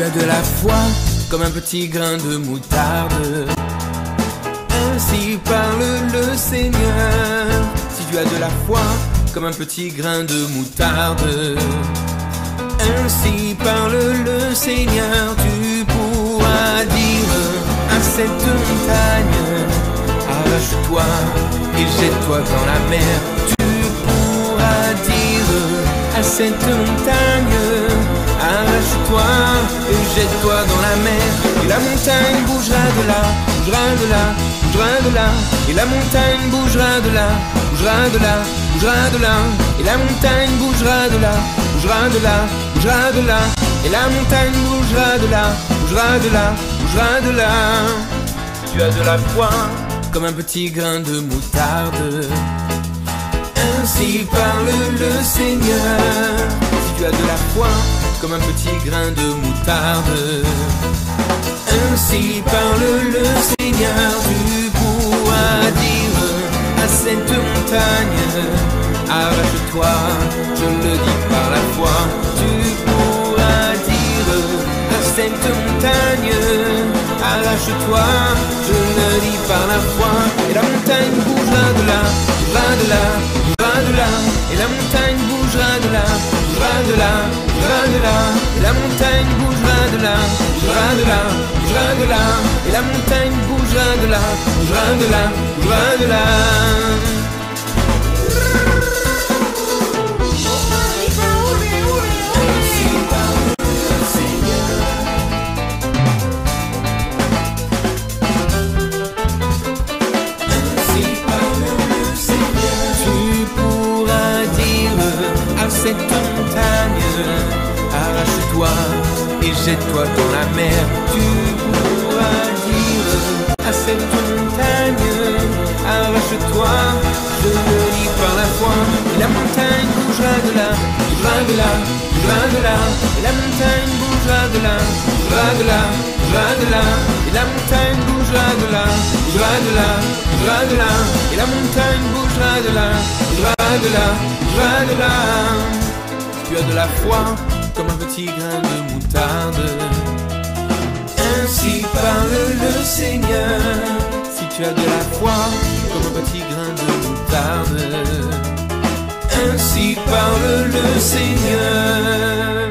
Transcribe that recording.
as de la foi comme un petit grain de moutarde, ainsi parle le Seigneur. Si tu as de la foi comme un petit grain de moutarde, ainsi parle le Seigneur. Tu pourras dire à cette montagne, arrache-toi et jette-toi dans la mer. Tu pourras dire à cette montagne, arrache-toi et jette-toi dans la mer. Et la montagne bougera de là, bougera de là, bougera de là. Et la montagne bougera de là, bougera de là, bougera de là. Et la montagne bougera de là, bougera de là, bougera de là. Et la montagne bougera de là, bougera de là, bougera de là. Tu as de la foi comme un petit grain de moutarde, ainsi parle le Seigneur. Si tu as de la foi comme un petit grain de moutarde, ainsi parle le Seigneur. Tu pourras dire à cette montagne, arrache-toi, je le dis par la foi. Tu pourras dire à cette montagne, arrache-toi, je le dis par la foi. Et la montagne bougera de là, bougera de là, bougera de là. Et la montagne bougera de là, bougera de là, bougera de là. Et la montagne bougera de là, bougera de là, bougera de là. Et la montagne bougera de là, bougera de là, bougera de là. Cette montagne, arrache-toi et jette-toi dans la mer. Tu pourras dire à cette montagne, arrache-toi, je le dis par la foi. Et la montagne bougera de là, bougera de là, bougera de là. Et la montagne bougera de là, bougera de là, bougera de là. Et la montagne bougera de là, bougera de là, bougera de là. Et la montagne bougera de là, bougera de là, bougera de là. Tu as de la foi comme un petit grain de moutarde, ainsi parle le Seigneur. Si tu as de la foi comme un petit grain de moutarde, ainsi parle le Seigneur.